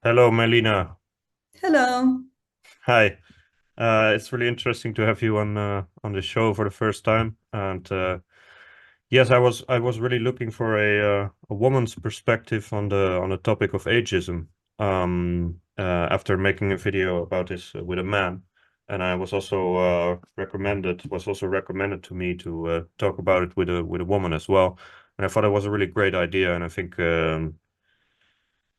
Hello, Melina. Hello. Hi. It's really interesting to have you on the show for the first time. And yes, I was really looking for a woman's perspective on the topic of ageism. After making a video about this with a man, and I was also recommended to me to talk about it with a woman as well. And I thought it was a really great idea, and I think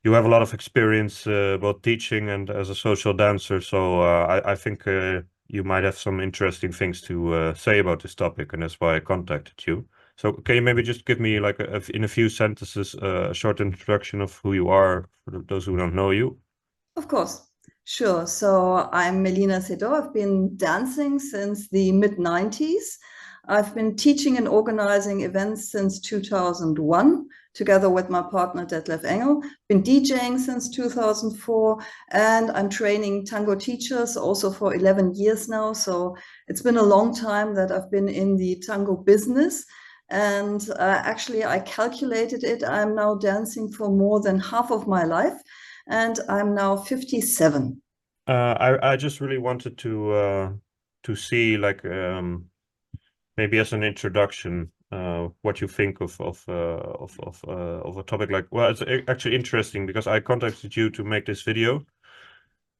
you have a lot of experience both teaching and as a social dancer, so I think you might have some interesting things to say about this topic, and that's why I contacted you. So can you maybe just give me like in a few sentences a short introduction of who you are for those who don't know you? Of course. Sure. So I'm Melina Sedó. I've been dancing since the mid 90s. I've been teaching and organizing events since 2001, together with my partner Detlef Engel. Been DJing since 2004, and I'm training tango teachers also for 11 years now. So it's been a long time that I've been in the tango business. And actually, I calculated it. I'm now dancing for more than half of my life, and I'm now 57. I just really wanted to see like maybe as an introduction what you think of a topic like, well, it's actually interesting because I contacted you to make this video.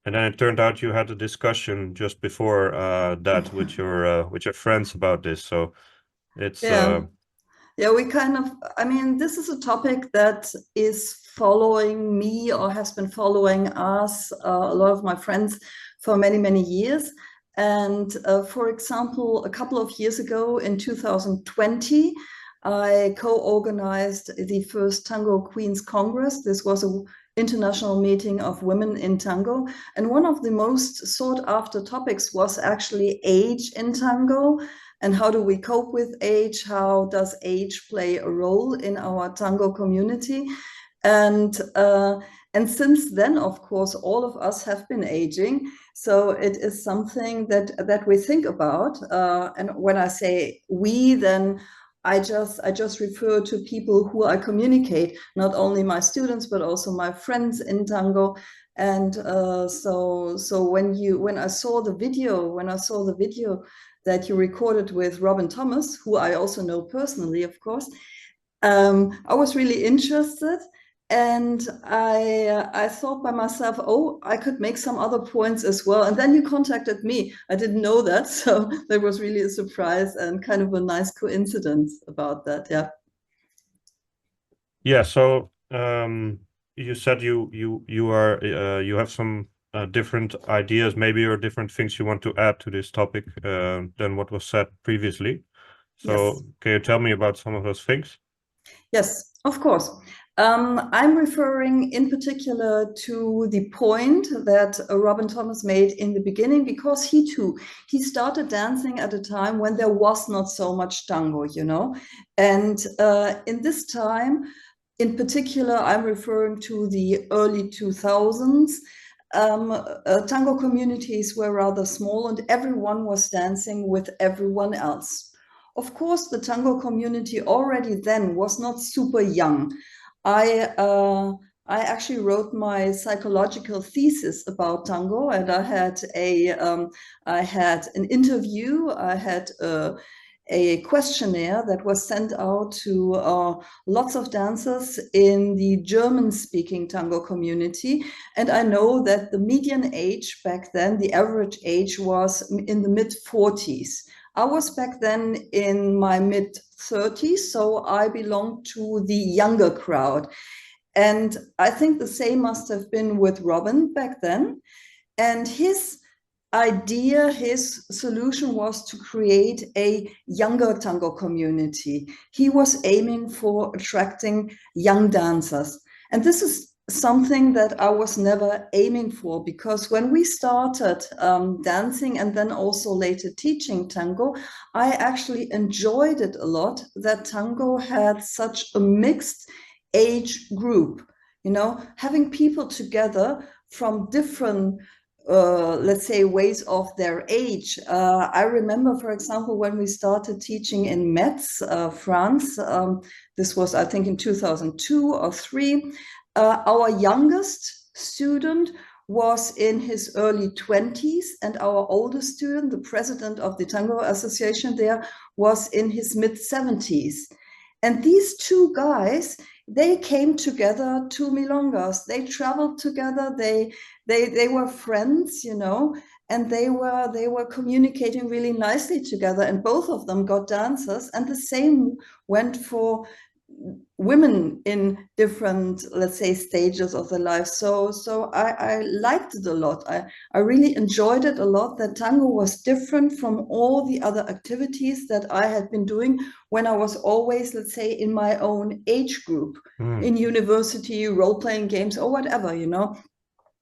And then it turned out you had a discussion just before that with your friends about this. So it's Yeah. Yeah, we kind of, I mean, this is a topic that is following me or has been following us, a lot of my friends, for many, many years. And for example, a couple of years ago in 2020, I co-organized the first Tango Queens Congress. This was an international meeting of women in tango. And one of the most sought after topics was actually age in tango. And how do we cope with age? How does age play a role in our tango community? And uh, and since then, of course, all of us have been aging. So it is something that we think about. And when I say we, then I just refer to people who I communicate, not only my students but also my friends in tango. And so when I saw the video that you recorded with Robin Thomas, who I also know personally, of course, I was really interested. And I thought by myself, oh, I could make some other points as well. And then you contacted me. I didn't know that, so that was really a surprise and kind of a nice coincidence about that. Yeah. yeah. So you said you have some different ideas, maybe, or different things you want to add to this topic than what was said previously. Yes. So can you tell me about some of those things? Yes, of course. I'm referring in particular to the point that Robin Thomas made in the beginning, because he started dancing at a time when there was not so much tango, and in this time, in particular, I'm referring to the early 2000s. Tango communities were rather small, and everyone was dancing with everyone else. Of course, the tango community already then was not super young. I uh, I actually wrote my psychological thesis about tango, and I had an interview. I had a questionnaire that was sent out to lots of dancers in the German-speaking tango community, and I know that the median age back then, the average age, was in the mid-40s. I was back then in my mid 30s, so I belonged to the younger crowd. And I think the same must have been with Robin back then. And his solution was to create a younger tango community. He was aiming for attracting young dancers. And this is something that I was never aiming for, because when we started dancing and then also later teaching tango, I actually enjoyed it a lot that tango had such a mixed age group, having people together from different let's say, ways of their age. I remember, for example, when we started teaching in Metz, France, this was, I think, in 2002 or 3, our youngest student was in his early 20s, and our oldest student, the president of the Tango Association there, was in his mid-70s. And these two guys, they came together to milongas. They traveled together. They were friends, you know, and they were communicating really nicely together. And both of them got dancers. And the same went for women in different, let's say, stages of their life. So I liked it a lot. I really enjoyed it a lot, that tango was different from all the other activities that I had been doing when I was always, let's say, in my own age group, in university, role-playing games or whatever, you know.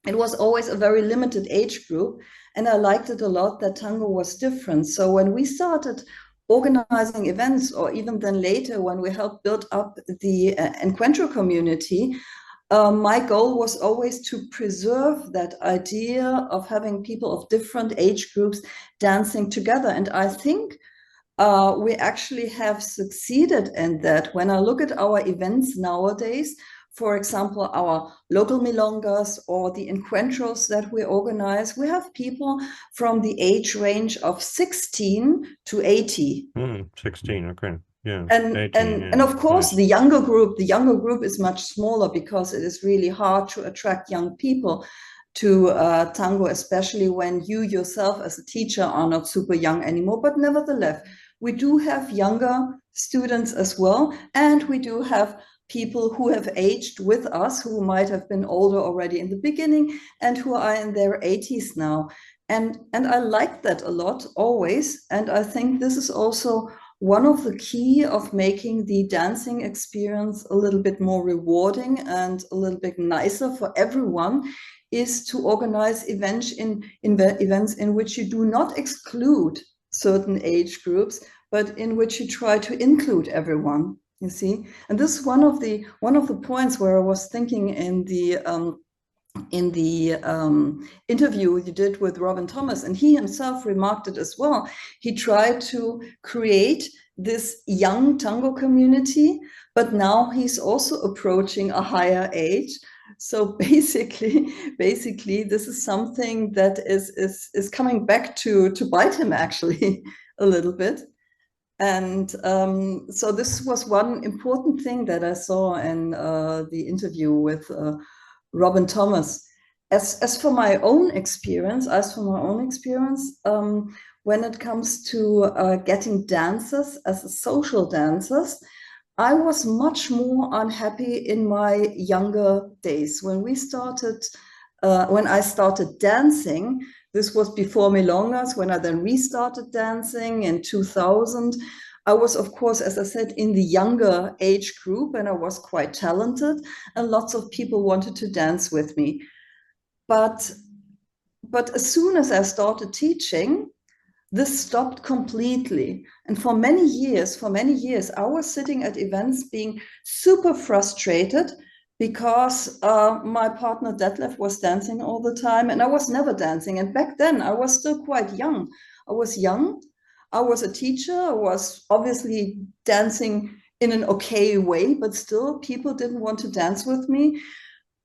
It was always a very limited age group, and I liked it a lot that tango was different. So when we started organizing events, or even then later when we helped build up the Encuentro community, my goal was always to preserve that idea of having people of different age groups dancing together. And I think we actually have succeeded in that. When I look at our events nowadays, for example, our local milongas or the encuentros that we organize, we have people from the age range of 16 to 80. 16, okay. Yeah. And 18, and of course, nice. the younger group is much smaller, because it is really hard to attract young people to tango, especially when you yourself as a teacher are not super young anymore. But nevertheless, we do have younger students as well, and we do have people who have aged with us, who might have been older already in the beginning and who are in their 80s now. And I like that a lot, always. And I think this is also one of the key of making the dancing experience a little bit more rewarding and a little bit nicer for everyone, is to organize events in which you do not exclude certain age groups, but in which you try to include everyone. You see, and this is one of the points where I was thinking in the interview you did with Robin Thomas, and he himself remarked it as well. He tried to create this young tango community, but now he's also approaching a higher age. So basically, this is something that is coming back to bite him, actually, a little bit. And so this was one important thing that I saw in the interview with Robin Thomas. As for my own experience, when it comes to getting dancers as social dancers, I was much more unhappy in my younger days. When I started dancing, this was before milongas, when I then restarted dancing in 2000. I was, of course, as I said, in the younger age group, and I was quite talented, and lots of people wanted to dance with me. But as soon as I started teaching, this stopped completely. And for many years, I was sitting at events being super frustrated, because my partner Detlef was dancing all the time and I was never dancing. And back then I was still quite young. I was a teacher. I was obviously dancing in an okay way, but still people didn't want to dance with me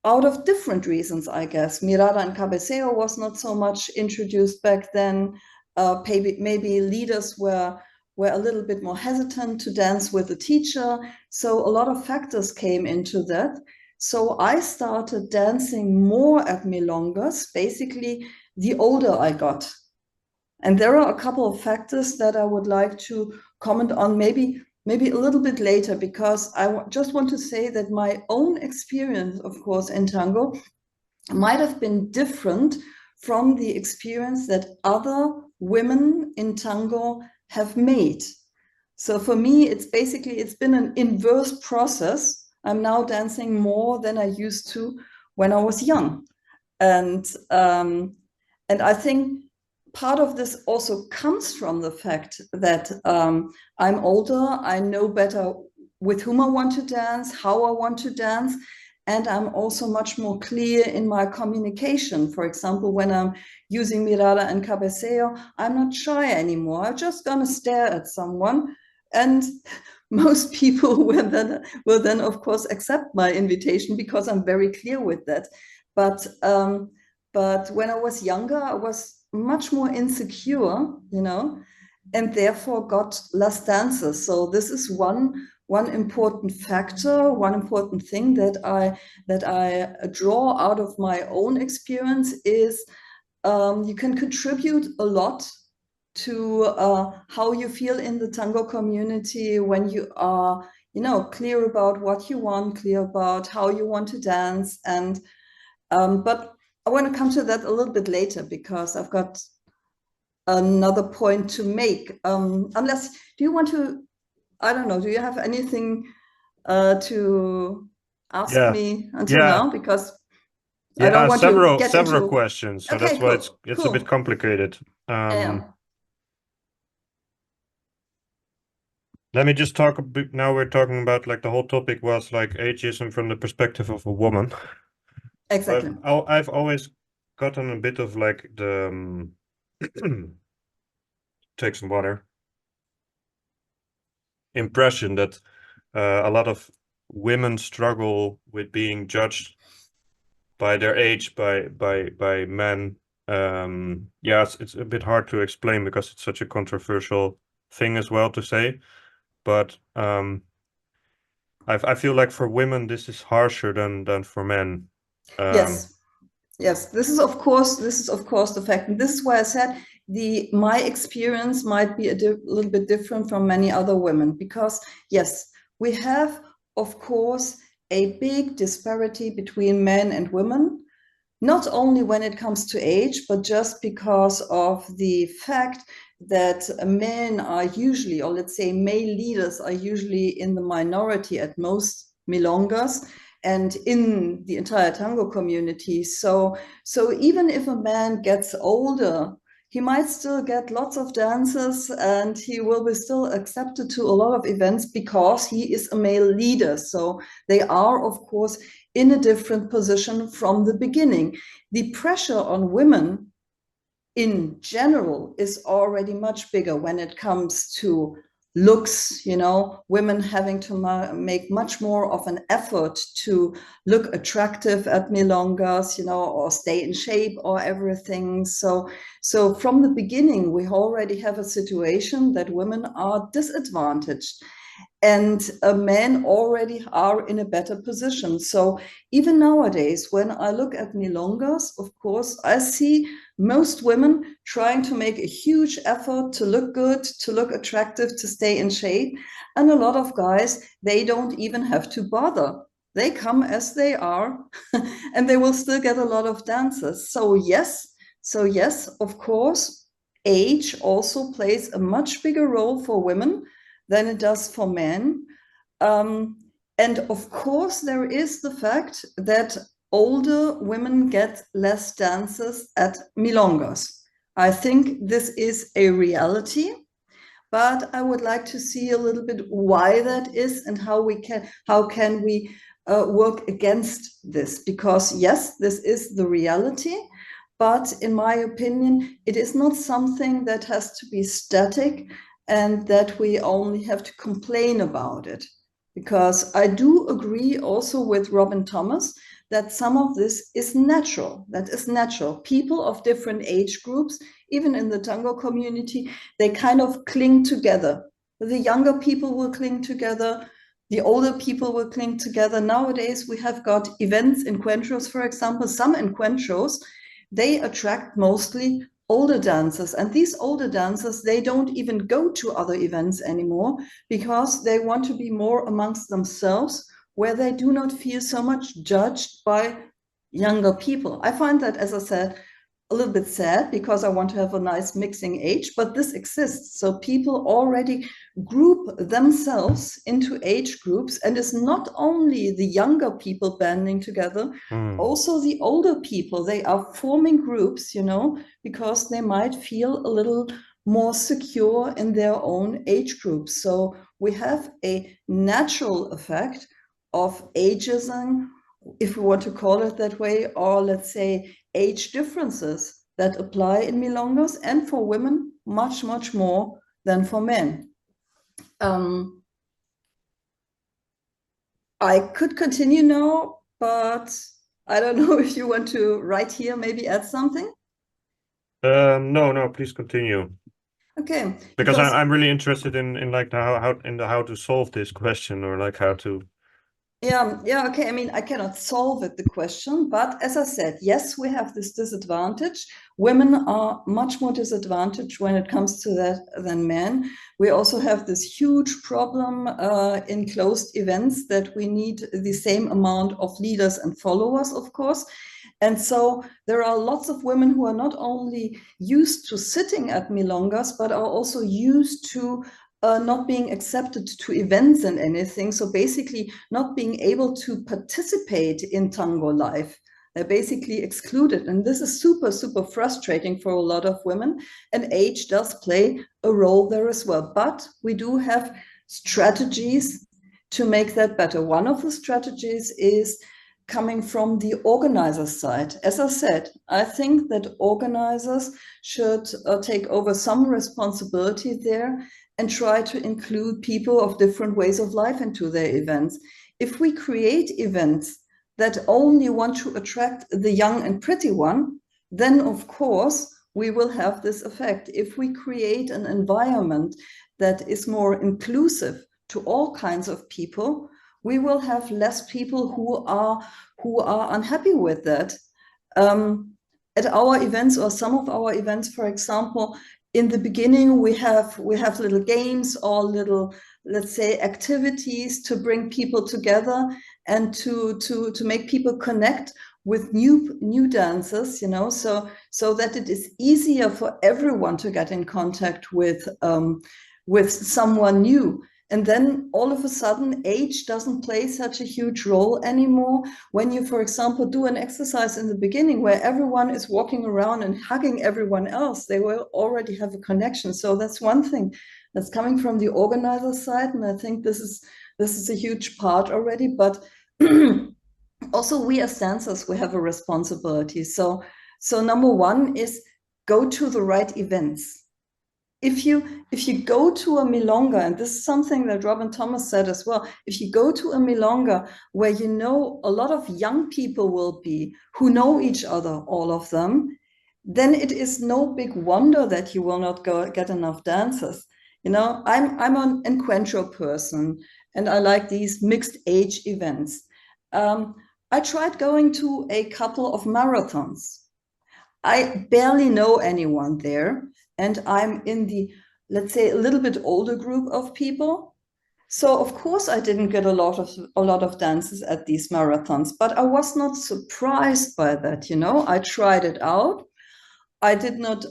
out of different reasons, I guess. Mirada and cabeceo was not so much introduced back then. Maybe leaders were a little bit more hesitant to dance with the teacher. So a lot of factors came into that. So I started dancing more at milongas, basically the older I got. And there are a couple of factors that I would like to comment on, maybe a little bit later, because I just want to say that my own experience, of course, in tango might have been different from the experience that other women in tango have made. So for me, it's been an inverse process. I'm now dancing more than I used to when I was young. And I think part of this also comes from the fact that I'm older, I know better with whom I want to dance, how I want to dance, and I'm also much more clear in my communication. For example, when I'm using mirada and cabeceo, I'm not shy anymore. I'm just gonna stare at someone, and most people will then, of course, accept my invitation, because I'm very clear with that. But when I was younger, I was much more insecure, you know, and therefore got less dances. So this is one important factor, one important thing that I draw out of my own experience is you can contribute a lot to how you feel in the tango community when you are, you know, clear about what you want, clear about how you want to dance. And but I want to come to that a little bit later because I've got another point to make. Unless, do you want to, I don't know, do you have anything to ask Yeah, me until yeah, now? Because I don't yeah. want to Several get several into. questions. So Okay, that's why cool, it's a bit cool. complicated. Yeah, Let me just talk a bit. Now we're talking about like the whole topic was like ageism from the perspective of a woman. exactly. I've always gotten a bit of like the take some water impression that a lot of women struggle with being judged by their age by men. Yeah, it's a bit hard to explain because it's such a controversial thing as well to say. But I feel like for women this is harsher than for men. Um, Yes, yes. This is of course the fact, and this is why I said my experience might be a little bit different from many other women because yes, we have of course a big disparity between men and women, not only when it comes to age, but just because of the fact that men are usually, or let's say male leaders are usually in the minority at most milongas and in the entire tango community. So even if a man gets older, he might still get lots of dances and he will be still accepted to a lot of events because he is a male leader. So they are, of course, in a different position from the beginning. The pressure on women in general is already much bigger when it comes to looks, you know, women having to make much more of an effort to look attractive at milongas, you know, or stay in shape or everything. So from the beginning, we already have a situation that women are disadvantaged and men already are in a better position. So even nowadays, when I look at milongas, of course, I see most women trying to make a huge effort to look good, to look attractive, to stay in shape. And a lot of guys, they don't even have to bother. They come as they are and they will still get a lot of dances. So yes, of course, age also plays a much bigger role for women than it does for men. Um, and of course, there is the fact that older women get less dances at milongas. I think this is a reality, but I would like to see a little bit why that is and how can we work against this? Because yes, this is the reality, but in my opinion, it is not something that has to be static and that we only have to complain about it. Because I do agree also with Robin Thomas that some of this is natural. That is natural. People of different age groups, even in the tango community, they kind of cling together. The younger people will cling together. The older people will cling together. Nowadays, we have got events, encuentros, for example. Some encuentros, they attract mostly older dancers. And these older dancers, they don't even go to other events anymore because they want to be more amongst themselves, where they do not feel so much judged by younger people. I find that, as I said, a little bit sad because I want to have a nice mixing age, but this exists. So people already group themselves into age groups, and it's not only the younger people banding together, also the older people. They are forming groups, you know, because they might feel a little more secure in their own age groups. So we have a natural effect of ageism, if we want to call it that way, or let's say age differences that apply in milongas, and for women much, much more than for men. I could continue now, but I don't know if you want to right here, maybe add something. No, please continue. Okay, Because I'm really interested in like how to solve this question, or like how to. Yeah, okay. I mean, I cannot solve it, the question, but as I said, yes, we have this disadvantage. Women are much more disadvantaged when it comes to that than men. We also have this huge problem in closed events, that we need the same amount of leaders and followers, of course. And so there are lots of women who are not only used to sitting at milongas, but are also used to not being accepted to events and anything. So basically not being able to participate in tango life. They're basically excluded. And this is super, super frustrating for a lot of women. And age does play a role there as well. But we do have strategies to make that better. One of the strategies is coming from the organizer side. As I said, I think that organizers should take over some responsibility there and try to include people of different ways of life into their events. If we create events that only want to attract the young and pretty one, then of course we will have this effect. If we create an environment that is more inclusive to all kinds of people, we will have less people who are unhappy with that. At our events, or some of our events, for example, in the beginning we have little games or little, let's say, activities to bring people together and to make people connect with new dancers, you know, so that it is easier for everyone to get in contact with someone new. And then all of a sudden, age doesn't play such a huge role anymore. When you, for example, do an exercise in the beginning where everyone is walking around and hugging everyone else, they will already have a connection. So that's one thing that's coming from the organizer side. And I think this is a huge part already. But also we as dancers, we have a responsibility. So number one is go to the right events. If you go to a milonga, and this is something that Robin Thomas said as well, if you go to a milonga where you know a lot of young people will be, who know each other, all of them, then it is no big wonder that you will not get enough dancers. You know, I'm an encuentro person, and I like these mixed age events. I tried going to a couple of marathons. I barely know anyone there, and I'm in the, let's say, a little bit older group of people. So of course I didn't get a lot of dances at these marathons, but I was not surprised by that, you know. I tried it out. I did not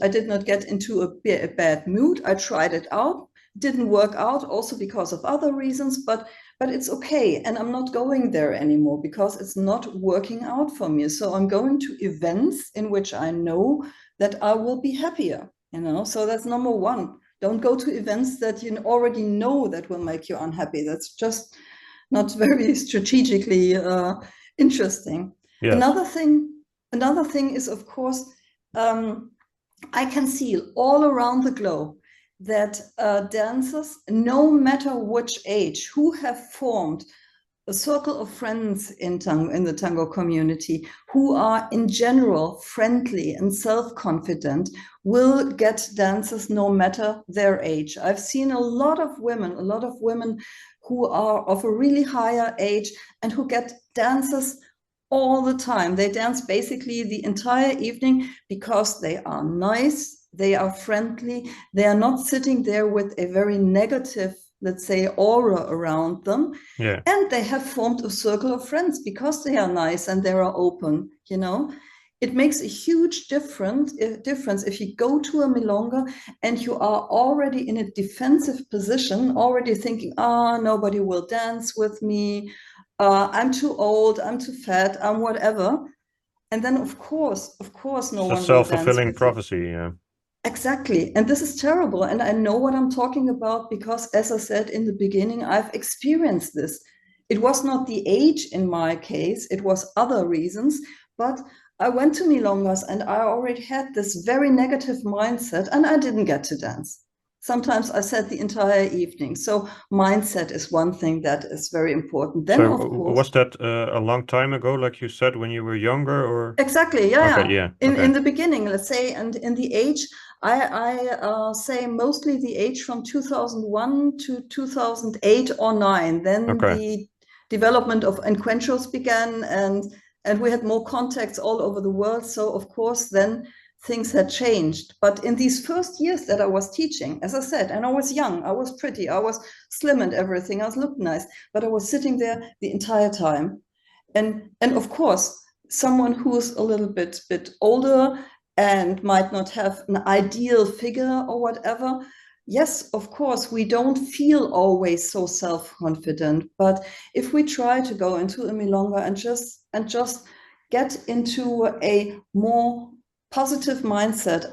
get into a bad mood. I tried it out. Didn't work out, also because of other reasons, but it's okay. And I'm not going there anymore because it's not working out for me. So I'm going to events in which I know that I will be happier, you know. So that's number one. Don't go to events that you already know that will make you unhappy. That's just not very strategically interesting. Yes. Another thing is, of course, I can see all around the globe that dancers, no matter which age, who have formed a circle of friends in the tango community, who are in general friendly and self-confident, will get dancers no matter their age. I've seen a lot of women who are of a really higher age and who get dancers all the time. They dance basically the entire evening because they are nice, they are friendly, they are not sitting there with a very negative, let's say, aura around them. Yeah. And they have formed a circle of friends because they are nice and they are open, you know. It makes a huge difference if you go to a milonga and you are already in a defensive position, already thinking, nobody will dance with me, I'm too old, I'm too fat, I'm whatever. And then of course, no It's a one will dance self-fulfilling with you. prophecy. Yeah. Exactly. And this is terrible. And I know what I'm talking about because, as I said in the beginning, I've experienced this. It was not the age in my case, it was other reasons. But I went to milongas and I already had this very negative mindset and I didn't get to dance. Sometimes I said the entire evening. So mindset is one thing that is very important. Then, So of course, was that a long time ago, like you said, when you were younger, or? exactly, yeah, Okay, yeah. yeah, In okay. the beginning, let's say, and in the age, I say mostly the age from 2001 to 2008 or 9. Then Okay. the development of encuentros began, and we had more contacts all over the world. So of course, then things had changed. But in these first years that I was teaching, as I said, and I was young, I was pretty, I was slim and everything, I was looked nice, but I was sitting there the entire time. And of course, someone who's a little bit older and might not have an ideal figure or whatever, yes, of course, we don't feel always so self-confident. But if we try to go into a milonga and just get into a more positive mindset,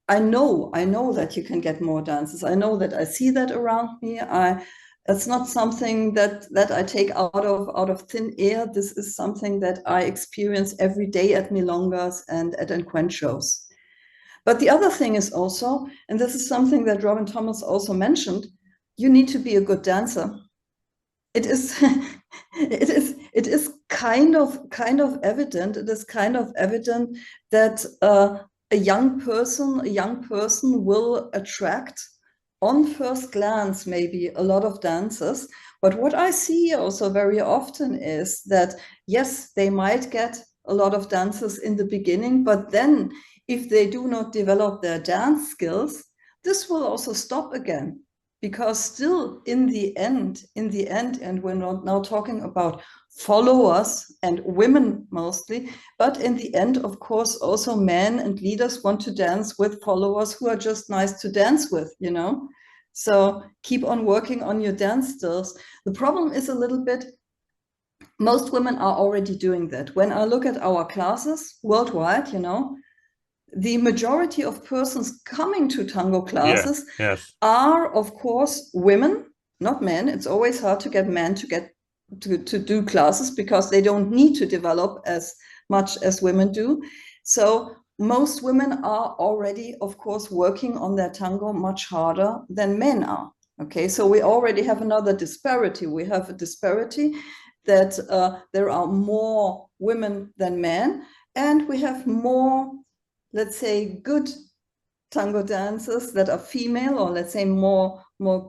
I know that you can get more dances. I know that I see that around me. It's not something that I take out of thin air. This is something that I experience every day at milongas and at encuentros. But the other thing is also, and this is something that Robin Thomas also mentioned, you need to be a good dancer. It is it is kind of evident. It is kind of evident that a young person will attract on first glance maybe a lot of dancers. But what I see also very often is that yes, they might get a lot of dancers in the beginning, but then if they do not develop their dance skills, this will also stop again. Because still in the end, and we're not now talking about followers and women mostly, but in the end, of course, also men and leaders want to dance with followers who are just nice to dance with, you know? So keep on working on your dance skills. The problem is a little bit, most women are already doing that. When I look at our classes worldwide, you know, the majority of persons coming to tango classes are, of course, women, not men. It's always hard to get men to do classes because they don't need to develop as much as women do. So most women are already, of course, working on their tango much harder than men are. Okay, so we already have another disparity. We have a disparity that there are more women than men, and we have more, let's say, good tango dancers that are female, or let's say more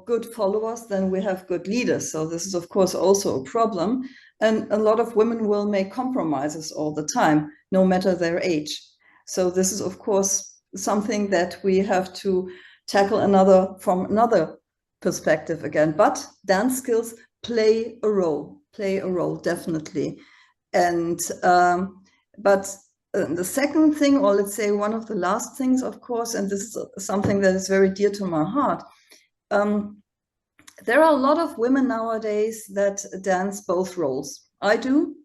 good followers than we have good leaders. So this is, of course, also a problem. And a lot of women will make compromises all the time, no matter their age. So this is, of course, something that we have to tackle from another perspective again. But dance skills play a role, definitely. And but the second thing, or let's say one of the last things, of course, and this is something that is very dear to my heart, there are a lot of women nowadays that dance both roles. I do.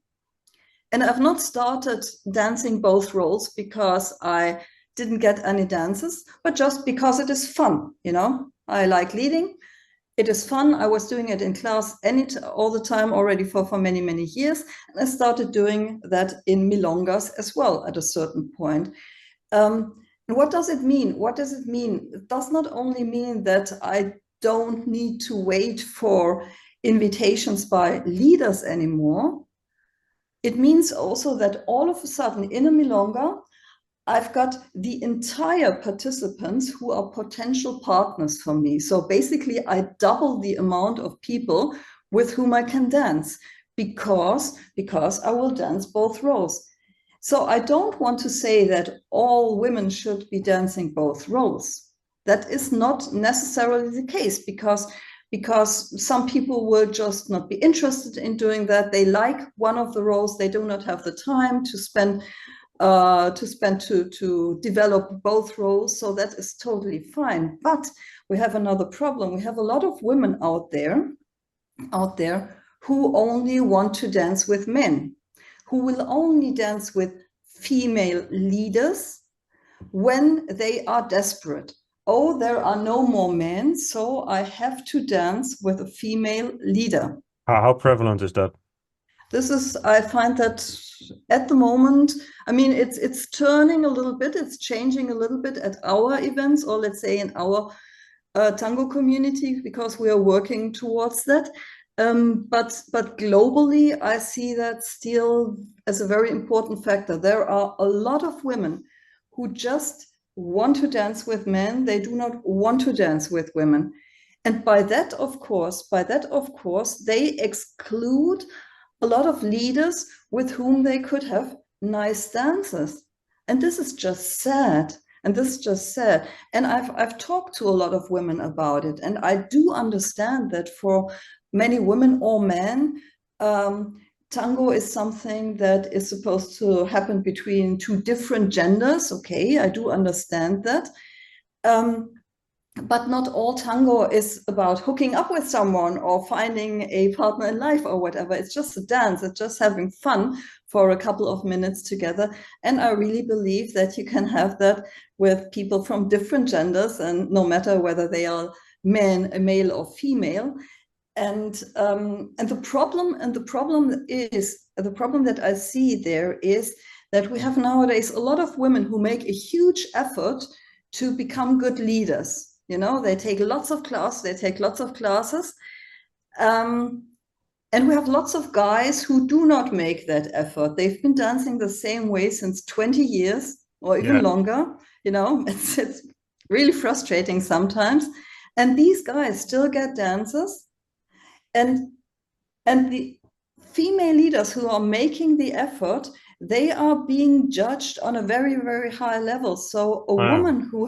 And I've not started dancing both roles because I didn't get any dances, but just because it is fun, you know? I like leading. It is fun. I was doing it in class all the time already for many, many years. And I started doing that in milongas as well at a certain point. What does it mean? What does it mean? It does not only mean that I don't need to wait for invitations by leaders anymore. It means also that all of a sudden in a milonga, I've got the entire participants who are potential partners for me. So basically, I double the amount of people with whom I can dance because I will dance both roles. So I don't want to say that all women should be dancing both roles. That is not necessarily the case because some people will just not be interested in doing that. They like one of the roles. They do not have the time to spend to develop both roles. So that is totally fine. But we have another problem. We have a lot of women out there who only want to dance with men, who will only dance with female leaders when they are desperate. Oh, there are no more men, so I have to dance with a female leader. How prevalent is that? I find that at the moment, I mean, it's turning a little bit, it's changing a little bit at our events, or let's say in our tango community because we are working towards that. But globally, I see that still as a very important factor. There are a lot of women who just want to dance with men. They do not want to dance with women. And by that, of course, they exclude a lot of leaders with whom they could have nice dances. And this is just sad. And I've talked to a lot of women about it. And I do understand that for many women or men, tango is something that is supposed to happen between two different genders. Okay, I do understand that. But not all tango is about hooking up with someone or finding a partner in life or whatever. It's just a dance. It's just having fun for a couple of minutes together. And I really believe that you can have that with people from different genders, and no matter whether they are male or female. And the problem that I see there is that we have nowadays a lot of women who make a huge effort to become good leaders. You know, they take lots of classes, and we have lots of guys who do not make that effort. They've been dancing the same way since 20 years or even longer. You know, it's really frustrating sometimes. And these guys still get dances, and the female leaders who are making the effort, they are being judged on a very, very high level. So a woman who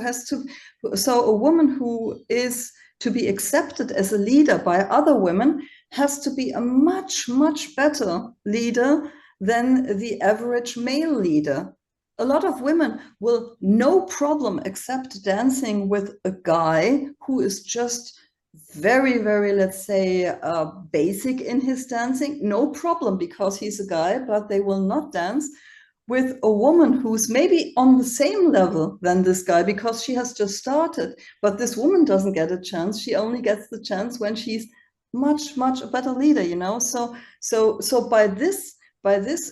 is to be accepted as a leader by other women has to be a much, much better leader than the average male leader. A lot of women will no problem accept dancing with a guy who is just very, very, let's say, basic in his dancing, no problem, because he's a guy, but they will not dance with a woman who's maybe on the same level than this guy because she has just started. But this woman doesn't get a chance. She only gets the chance when she's much, much a better leader, you know. So by this,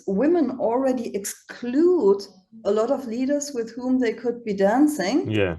women already exclude a lot of leaders with whom they could be dancing. Yeah.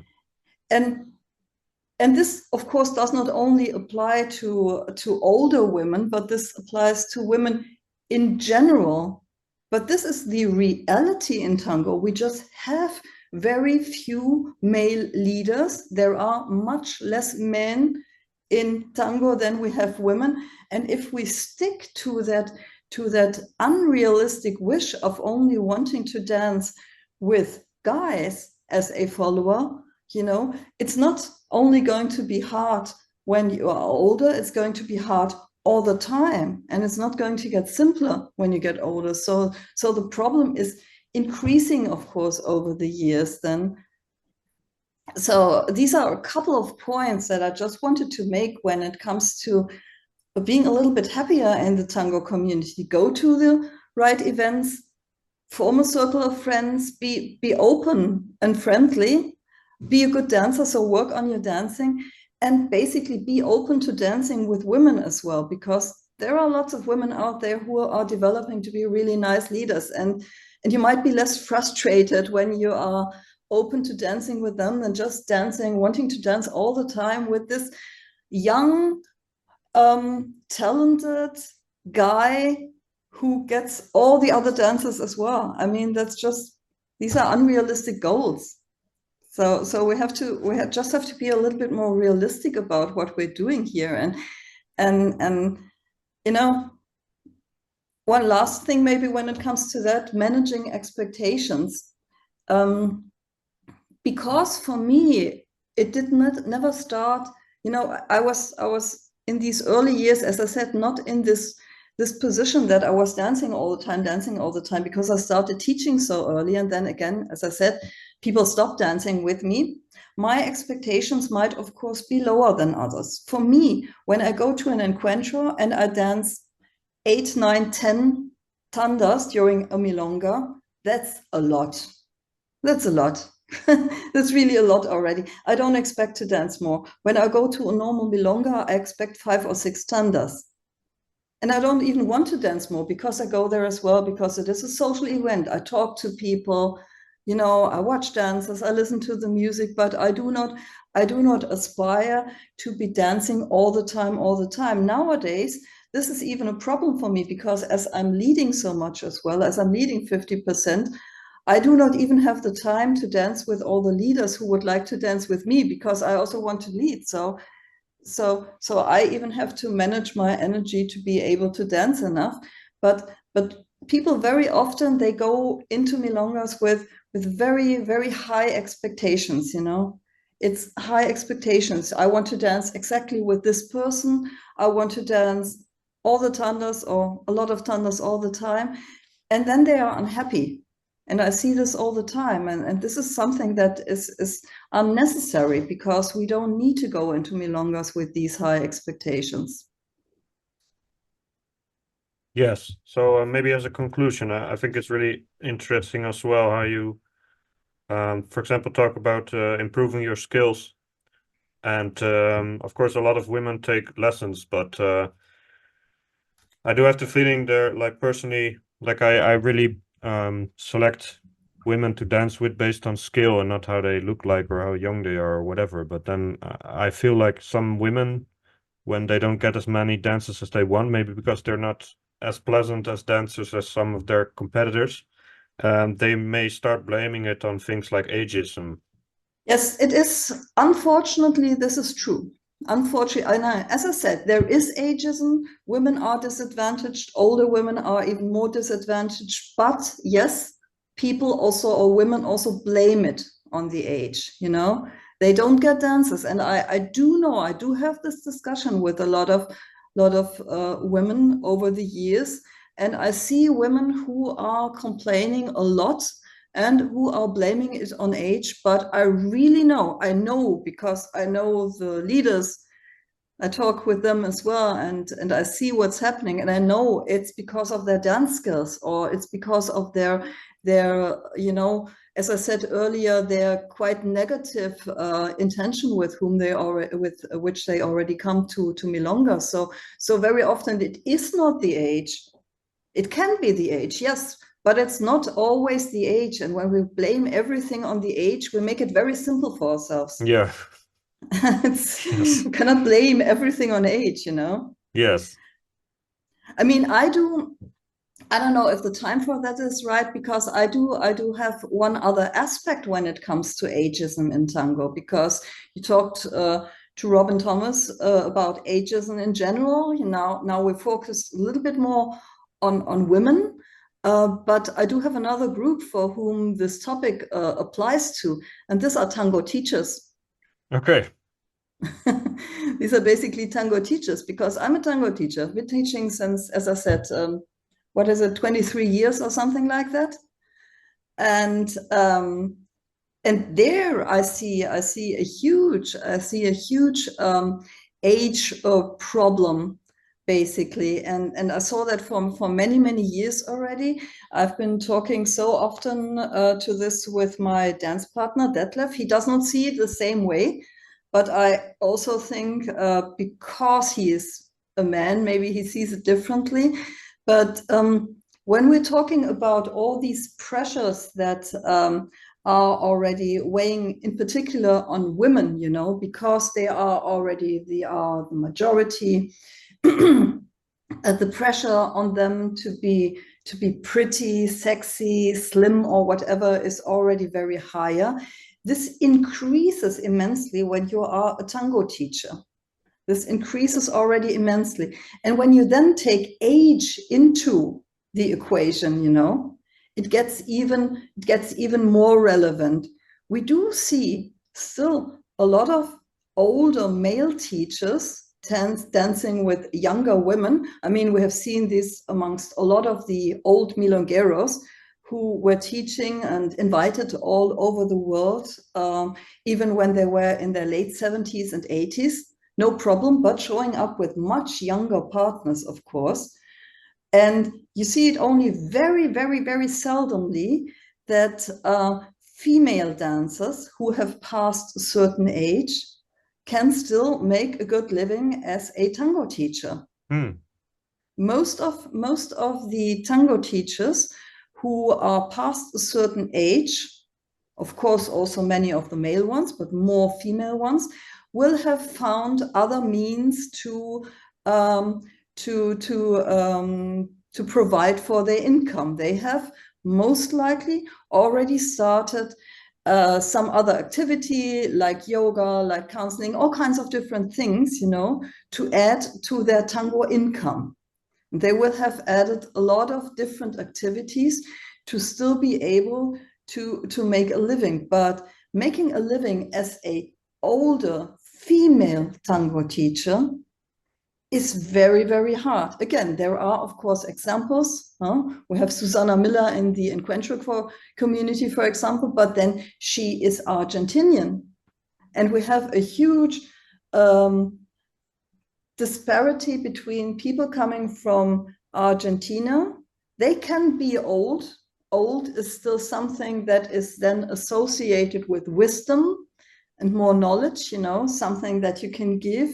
And this, of course, does not only apply to older women, but this applies to women in general. But this is the reality in tango. We just have very few male leaders. There are much less men in tango than we have women. And if we stick to that unrealistic wish of only wanting to dance with guys as a follower, you know, it's not only going to be hard when you are older, it's going to be hard all the time, and it's not going to get simpler when you get older. So the problem is increasing, of course, over the years then. So these are a couple of points that I just wanted to make when it comes to being a little bit happier in the tango community. Go to the right events, form a circle of friends, be open and friendly, be a good dancer, so work on your dancing, and basically be open to dancing with women as well, because there are lots of women out there who are developing to be really nice leaders, and you might be less frustrated when you are open to dancing with them than just wanting to dance all the time with this young, talented guy who gets all the other dances as well. I mean, these are unrealistic goals. So we just have to be a little bit more realistic about what we're doing here. And you know, one last thing maybe when it comes to that, managing expectations. Because for me, it never start, you know, I was in these early years, as I said, not in this position that I was dancing all the time, because I started teaching so early. And then again, as I said, people stopped dancing with me. My expectations might, of course, be lower than others. For me, when I go to an encuentro and I dance 8, 9, 10 tandas during a milonga, that's a lot. That's a lot. That's really a lot already. I don't expect to dance more. When I go to a normal milonga, I expect 5 or 6 tandas. And I don't even want to dance more because I go there as well, because it is a social event. I talk to people. You know, I watch dances, I listen to the music, but I do not aspire to be dancing all the time. Nowadays, this is even a problem for me because as I'm leading so much as well, as I'm leading 50%, I do not even have the time to dance with all the leaders who would like to dance with me because I also want to lead. So I even have to manage my energy to be able to dance enough. But people very often, they go into milongas with very, very high expectations, you know. It's high expectations. I want to dance exactly with this person. I want to dance all the tandas or a lot of tandas all the time. And then they are unhappy. And I see this all the time. And this is something that is unnecessary because we don't need to go into milongas with these high expectations. Yes. So maybe as a conclusion, I think it's really interesting as well how you, for example, talk about improving your skills. And of course, a lot of women take lessons, but I do have the feeling there, like personally, like I really select women to dance with based on skill and not how they look like or how young they are or whatever. But then I feel like some women, when they don't get as many dances as they want, maybe because they're not as pleasant as dancers as some of their competitors, they may start blaming it on things like ageism. Yes, it is. Unfortunately, this is true. Unfortunately, and as I said, there is ageism. Women are disadvantaged. Older women are even more disadvantaged. But yes, people also, or women also blame it on the age, you know. They don't get dances. And I do know, I do have this discussion with a lot of women over the years. And I see women who are complaining a lot and who are blaming it on age. But I really know, because I know the leaders, I talk with them as well, and I see what's happening, and I know it's because of their dance skills, or it's because of their you know, as I said earlier, their quite negative intention with whom they already, with which they already come to milonga. So very often it is not the age. It can be the age, yes, but it's not always the age. And when we blame everything on the age, we make it very simple for ourselves. Yeah. Yes. We cannot blame everything on age, you know? Yes. I mean, I don't know if the time for that is right, because I do have one other aspect when it comes to ageism in tango, because you talked to Robin Thomas about ageism in general. You know, now we focus a little bit more on women, but I do have another group for whom this topic applies to, and these are tango teachers. Okay. These are basically tango teachers, because I'm a tango teacher. I've been teaching since, as I said, what is it, 23 years or something like that. And there I see a huge age problem, basically, and I saw that for many years already. I've been talking so often to this with my dance partner Detlef. He does not see it the same way, but I also think because he is a man, maybe he sees it differently. But when we're talking about all these pressures that are already weighing in particular on women, you know, because they are the majority, the pressure on them to be pretty, sexy, slim, or whatever is already very higher. This increases immensely when you are a tango teacher. This increases already immensely. And when you then take age into the equation, you know, it gets even more relevant. We do see still a lot of older male teachers dancing with younger women. I mean, we have seen this amongst a lot of the old milongueros who were teaching and invited all over the world, even when they were in their late 70s and 80s. No problem, but showing up with much younger partners, of course. And you see it only very seldomly that female dancers who have passed a certain age can still make a good living as a tango teacher. Most of the tango teachers who are past a certain age of course also many of the male ones, but more female ones, will have found other means to provide for their income. They have most likely already started some other activity like yoga, like counseling, all kinds of different things, you know, to add to their tango income. They will have added a lot of different activities to still be able to make a living. But making a living as a older female tango teacher is very, very hard. Again, there are, of course, examples. We have Susanna Miller in the Encuentro community, for example, but then she is Argentinian. And we have a huge disparity between people coming from Argentina. They can be old. Old is still something that is then associated with wisdom and more knowledge, you know, something that you can give.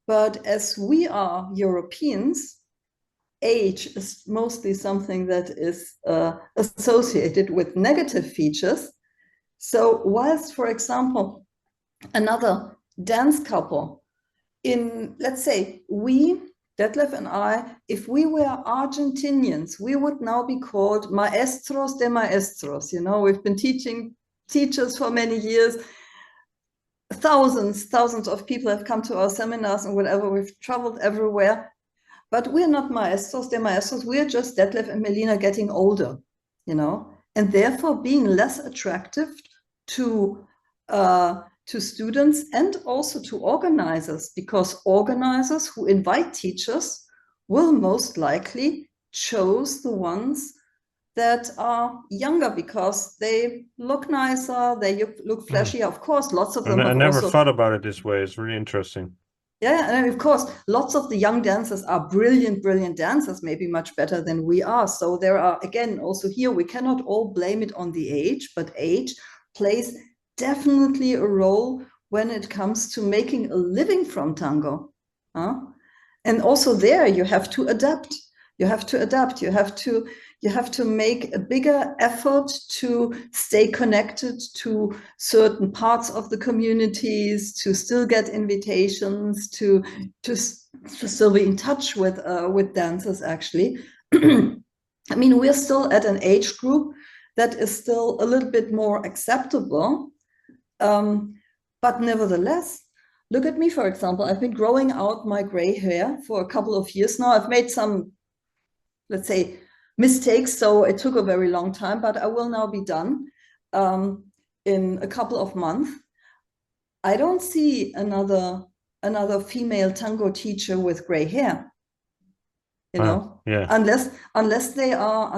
But as we are Europeans, age is mostly something that is associated with negative features. So whilst, for example, another dance couple in, let's say, we, Detlef and I, if we were Argentinians, we would now be called maestros de maestros. You know, we've been teachers for many years. Thousands of people have come to our seminars and whatever. We've traveled everywhere, but we're not maestros de maestros. We're just Detlef and Melina getting older, you know, and therefore being less attractive to students and also to organizers, because organizers who invite teachers will most likely choose the ones that are younger because they look nicer, they look flashy. Of course, lots of them I have never also thought about it this way. It's really interesting. Yeah, and of course, lots of the young dancers are brilliant dancers, maybe much better than we are. So there are, again, also here, we cannot all blame it on the age, but age plays definitely a role when it comes to making a living from tango. And also there, you have to adapt. You have to adapt. You have to make a bigger effort to stay connected to certain parts of the communities, to still get invitations, to still be in touch with dancers, actually. I mean, we're still at an age group that is still a little bit more acceptable. But nevertheless, look at me, for example. I've been growing out my gray hair for a couple of years now. I've made some, let's say, mistakes, so it took a very long time, but I will now be done in a couple of months. I don't see another female tango teacher with gray hair, you know, yeah. unless they are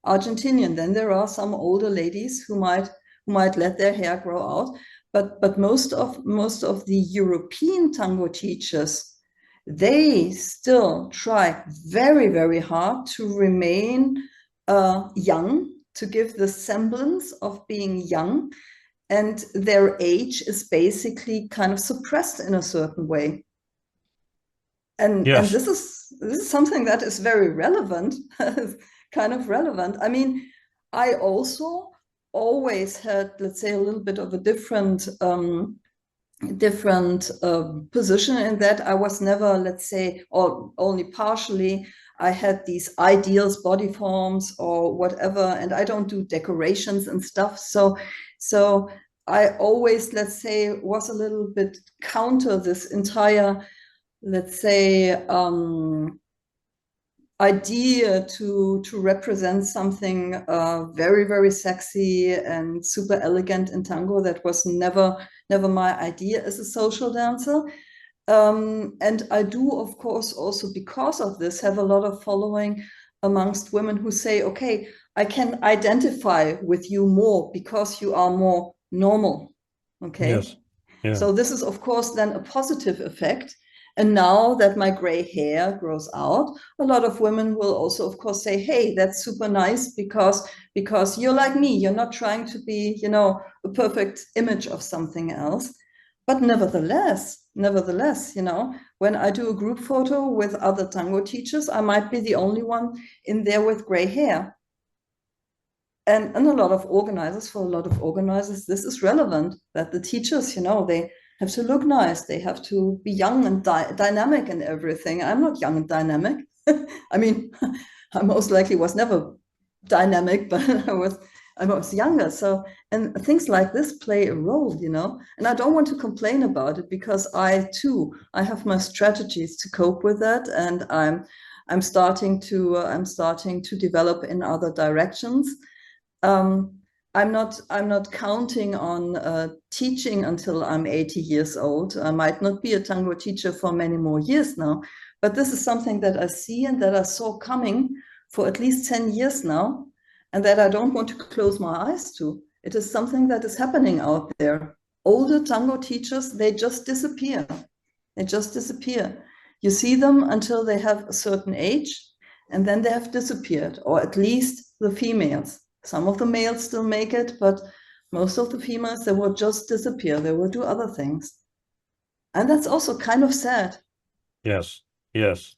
Argentinian. Then there are some older ladies who might let their hair grow out, but most of the European tango teachers, they still try very, very hard to remain young, to give the semblance of being young, and their age is basically kind of suppressed in a certain way. And this is something that is very relevant, kind of relevant. I mean, I also always had, let's say, a little bit of a different position in that I was never, let's say, or only partially, I had these ideals, body forms or whatever, and I don't do decorations and stuff. So I always, let's say, was a little bit counter this entire, let's say, idea to represent something very, very sexy and super elegant in tango. That was never my idea as a social dancer. And I do, of course, also because of this, have a lot of following amongst women who say, okay, I can identify with you more because you are more normal. Okay. Yes. Yeah. So this is, of course, then a positive effect. And now that my gray hair grows out, a lot of women will also, of course, say, hey, that's super nice because you're like me. You're not trying to be, you know, a perfect image of something else. But nevertheless, you know, when I do a group photo with other tango teachers, I might be the only one in there with gray hair. And a lot of organizers, for a lot of organizers, this is relevant, that the teachers, you know, they have to look nice, they have to be young and dynamic and everything. I'm not young and dynamic. I mean, I most likely was never dynamic, but I was younger. So, and things like this play a role, you know, and I don't want to complain about it, because I have my strategies to cope with that, and I'm starting to develop in other directions. I'm not counting on teaching until I'm 80 years old. I might not be a tango teacher for many more years now, but this is something that I see and that I saw coming for at least 10 years now, and that I don't want to close my eyes to. It is something that is happening out there. Older tango teachers, they just disappear. They just disappear. You see them until they have a certain age, and then they have disappeared, or at least the females. Some of the males still make it, but most of the females, they will just disappear. They will do other things. And that's also kind of sad. Yes, yes.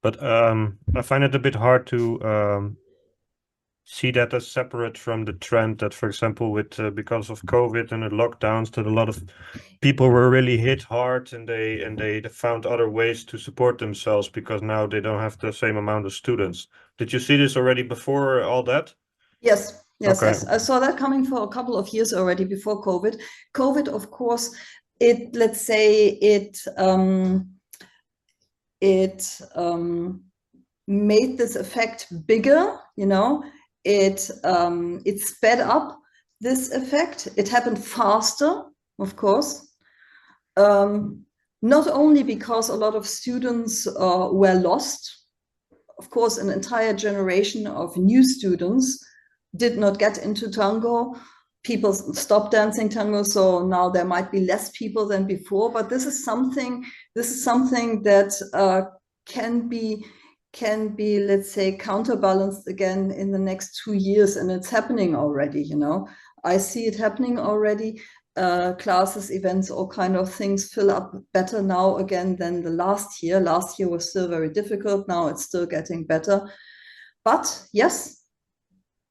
But I find it a bit hard to see that as separate from the trend that, for example, with because of COVID and the lockdowns, that a lot of people were really hit hard, and they found other ways to support themselves because now they don't have the same amount of students. Did you see this already before all that? Yes, yes, Okay. yes. I saw that coming for a couple of years already before COVID. COVID, of course, it, let's say, it made this effect bigger, you know. It sped up this effect. It happened faster, of course. Not only because a lot of students were lost. Of course, an entire generation of new students did not get into tango. People stopped dancing tango, so now there might be less people than before. But this is something that can be, let's say, counterbalanced again in the next 2 years, and it's happening already. You know, I see it happening already. Classes, events, all kind of things fill up better now again than the last year. Last year was still very difficult. Now it's still getting better. But yes,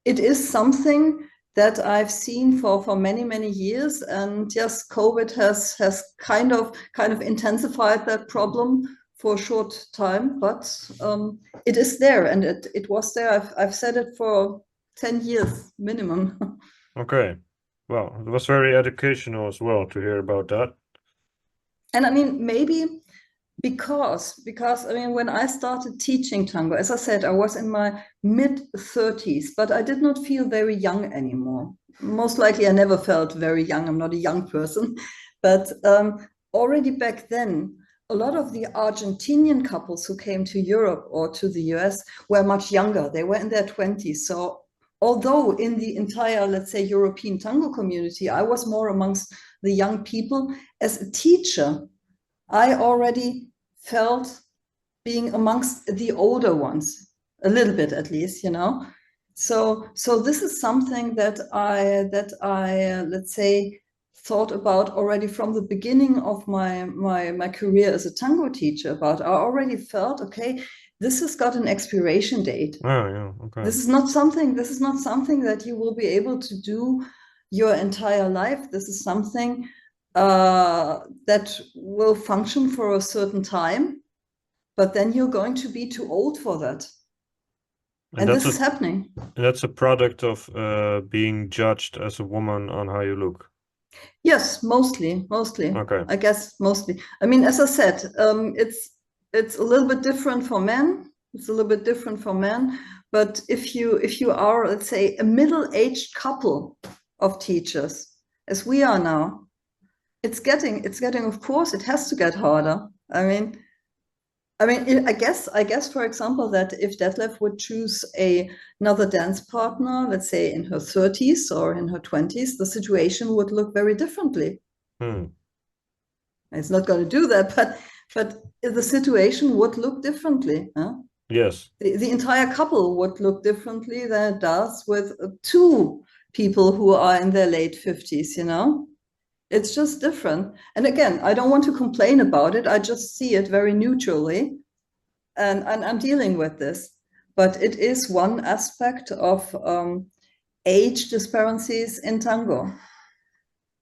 it is something that I've seen for many, many years. And yes, COVID has kind of intensified that problem for a short time, but it is there, and it was there. I've said it for 10 years minimum. Okay. Well, it was very educational as well to hear about that. And I mean, maybe because I mean, when I started teaching tango, as I said, I was in my mid-30s, but I did not feel very young anymore. Most likely I never felt very young. I'm not a young person. But already back then, a lot of the Argentinian couples who came to Europe or to the US were much younger. They were in their 20s. So although in the entire, let's say, European tango community, I was more amongst the young people, as a teacher, I already felt being amongst the older ones, a little bit at least, you know. So this is something that I let's say, thought about already from the beginning of my career as a tango teacher. About, I already felt, okay, this has got an expiration date. Oh, yeah, okay. This is not something that you will be able to do your entire life. This is something that will function for a certain time, but then you're going to be too old for that. And this is happening. That's a product of being judged as a woman on how you look. Yes, mostly. Okay. I guess mostly. I mean, as I said, it's a little bit different for men. It's a little bit different for men. But if you are, let's say, a middle-aged couple of teachers, as we are now, it's getting, of course, it has to get harder. I mean, I guess, for example, that if Detlef would choose another dance partner, let's say in her 30s or in her 20s, the situation would look very differently. It's not going to do that, but the situation would look differently. Huh? Yes. The entire couple would look differently than it does with two people who are in their late 50s, you know? It's just different. And again, I don't want to complain about it. I just see it very neutrally. And I'm dealing with this. But it is one aspect of age disparities in tango.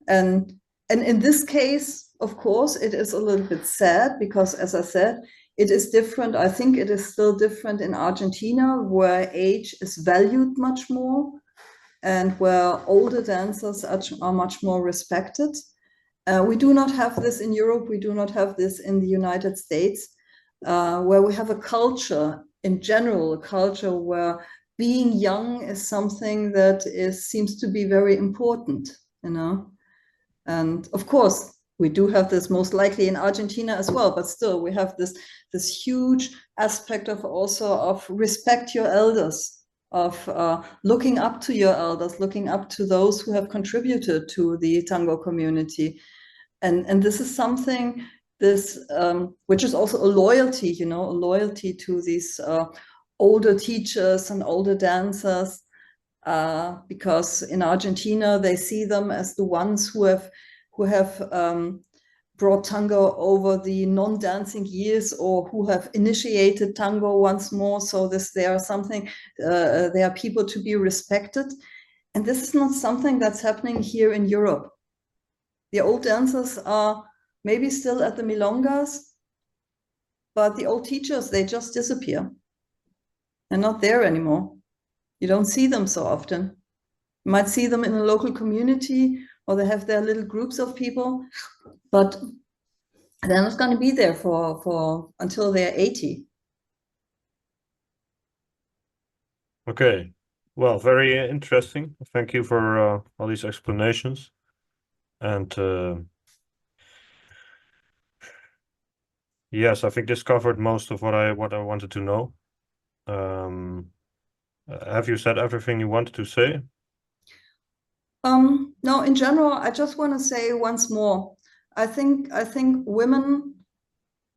And in this case, of course, it is a little bit sad because, as I said, it is different. I think it is still different in Argentina, where age is valued much more and where older dancers are much more respected. We do not have this in Europe. We do not have this in the United States, where we have a culture in general, a culture where being young is something that seems to be very important, you know. And of course, we do have this most likely in Argentina as well, but still we have this huge aspect of also of respect your elders, of looking up to your elders, looking up to those who have contributed to the tango community. And this is something which is also a loyalty, you know, a loyalty to these older teachers and older dancers, because in Argentina they see them as the ones who have brought tango over the non-dancing years, or who have initiated tango once more. So they are people to be respected, and this is not something that's happening here in Europe. The old dancers are maybe still at the milongas, but the old teachers, they just disappear. They're not there anymore. You don't see them so often. You might see them in a local community, or they have their little groups of people, but they're not going to be there for until they're 80. Okay, well, very interesting. Thank you for all these explanations. And yes, I think this covered most of what I wanted to know. Have you said everything you wanted to say? No, in general, I just want to say once more, I think women,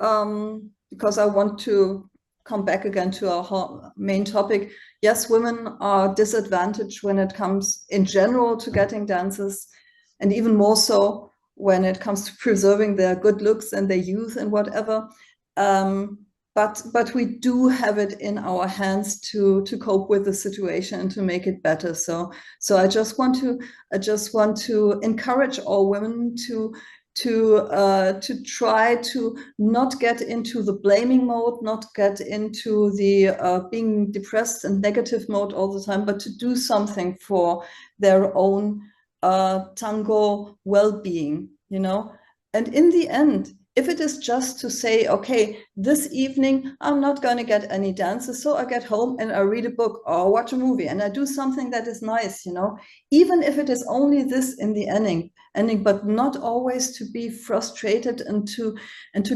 because I want to come back again to our main topic. Yes, women are disadvantaged when it comes in general to getting dances, and even more so when it comes to preserving their good looks and their youth and whatever. But we do have it in our hands to cope with the situation and to make it better. So I just want to encourage all women to try to not get into the blaming mode, not get into the being depressed and negative mode all the time, but to do something for their own tango well-being, you know. And in the end, if it is just to say, okay, this evening I'm not going to get any dances, so I get home and I read a book or watch a movie and I do something that is nice, you know, even if it is only this in the ending, but not always to be frustrated and to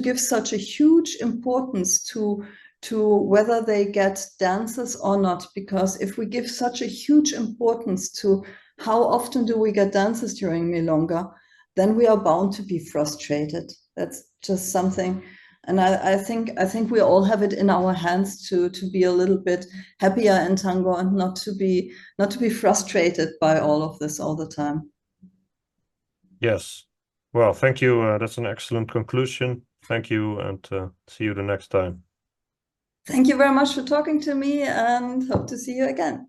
give such a huge importance to whether they get dances or not. Because if we give such a huge importance to how often do we get dances during Milonga, then we are bound to be frustrated. That's just something. And I think we all have it in our hands to be a little bit happier in tango and not to be frustrated by all of this all the time. Yes. Well, thank you. That's an excellent conclusion. Thank you, and see you the next time. Thank you very much for talking to me, and hope to see you again.